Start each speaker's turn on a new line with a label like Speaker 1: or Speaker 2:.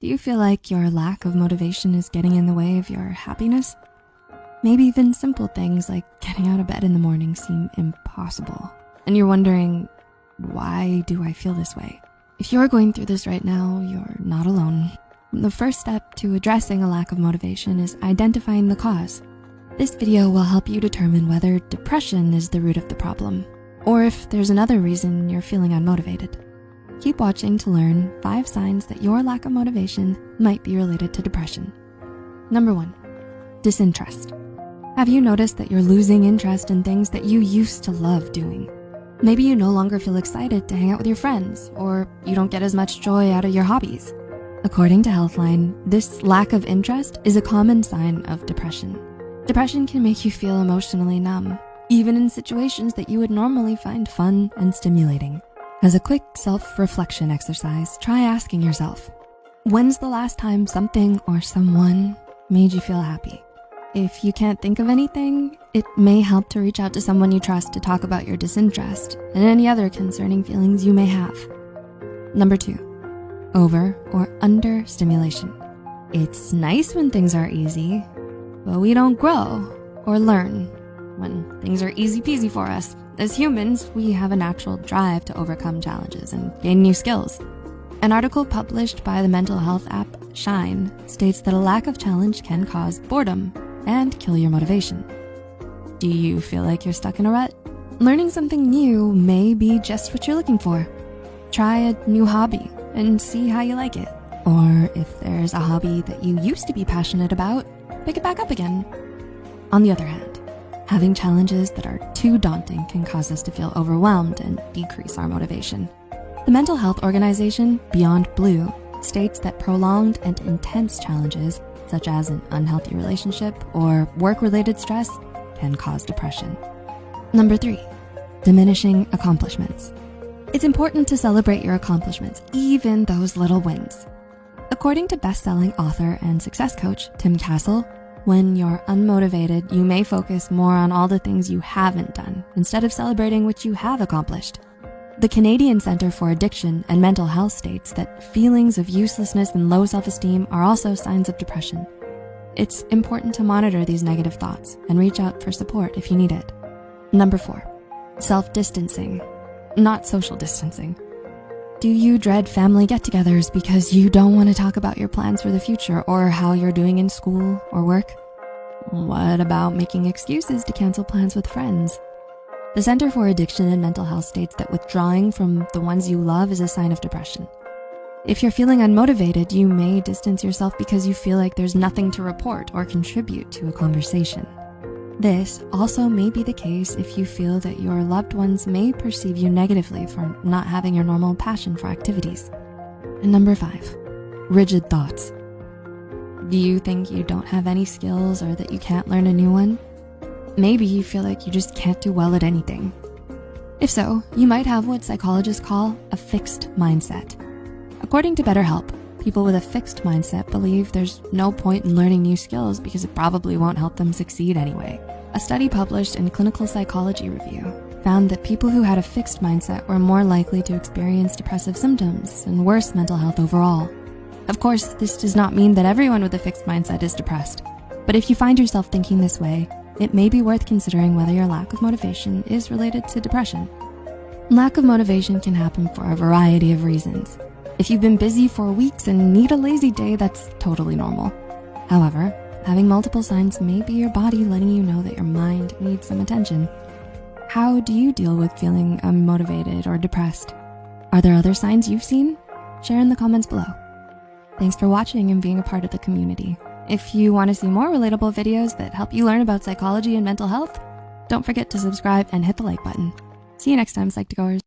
Speaker 1: Do you feel like your lack of motivation is getting in the way of your happiness? Maybe even simple things like getting out of bed in the morning seem impossible, and you're wondering, why do I feel this way? If you're going through this right now, you're not alone. The first step to addressing a lack of motivation is identifying the cause. This video will help you determine whether depression is the root of the problem, or if there's another reason you're feeling unmotivated. Keep watching to learn 5 signs that your lack of motivation might be related to depression. Number 1, disinterest. Have you noticed that you're losing interest in things that you used to love doing? Maybe you no longer feel excited to hang out with your friends, or you don't get as much joy out of your hobbies. According to Healthline, this lack of interest is a common sign of depression. Depression can make you feel emotionally numb, even in situations that you would normally find fun and stimulating. As a quick self-reflection exercise, try asking yourself, when's the last time something or someone made you feel happy? If you can't think of anything, it may help to reach out to someone you trust to talk about your disinterest and any other concerning feelings you may have. Number 2, over or under stimulation. It's nice when things are easy, but we don't grow or learn when things are easy peasy for us. As humans, we have a natural drive to overcome challenges and gain new skills. An article published by the mental health app Shine states that a lack of challenge can cause boredom and kill your motivation. Do you feel like you're stuck in a rut? Learning something new may be just what you're looking for. Try a new hobby and see how you like it. Or if there's a hobby that you used to be passionate about, pick it back up again. On the other hand, having challenges that are too daunting can cause us to feel overwhelmed and decrease our motivation. The mental health organization Beyond Blue states that prolonged and intense challenges, such as an unhealthy relationship or work-related stress, can cause depression. Number 3, diminishing accomplishments. It's important to celebrate your accomplishments, even those little wins. According to best-selling author and success coach Tim Castle, when you're unmotivated, you may focus more on all the things you haven't done instead of celebrating what you have accomplished. The Canadian Centre for Addiction and Mental Health states that feelings of uselessness and low self-esteem are also signs of depression. It's important to monitor these negative thoughts and reach out for support if you need it. Number 4, self-distancing, not social distancing. Do you dread family get-togethers because you don't want to talk about your plans for the future or how you're doing in school or work? What about making excuses to cancel plans with friends? The Center for Addiction and Mental Health states that withdrawing from the ones you love is a sign of depression. If you're feeling unmotivated, you may distance yourself because you feel like there's nothing to report or contribute to a conversation. This also may be the case if you feel that your loved ones may perceive you negatively for not having your normal passion for activities. And number 5, rigid thoughts. Do you think you don't have any skills or that you can't learn a new one? Maybe you feel like you just can't do well at anything. If so, you might have what psychologists call a fixed mindset. According to BetterHelp, people with a fixed mindset believe there's no point in learning new skills because it probably won't help them succeed anyway. A study published in Clinical Psychology Review found that people who had a fixed mindset were more likely to experience depressive symptoms and worse mental health overall. Of course, this does not mean that everyone with a fixed mindset is depressed, but if you find yourself thinking this way, it may be worth considering whether your lack of motivation is related to depression. Lack of motivation can happen for a variety of reasons. If you've been busy for weeks and need a lazy day, that's totally normal. However, having multiple signs may be your body letting you know that your mind needs some attention. How do you deal with feeling unmotivated or depressed? Are there other signs you've seen? Share in the comments below. Thanks for watching and being a part of the community. If you want to see more relatable videos that help you learn about psychology and mental health, don't forget to subscribe and hit the like button. See you next time, Psych2Goers.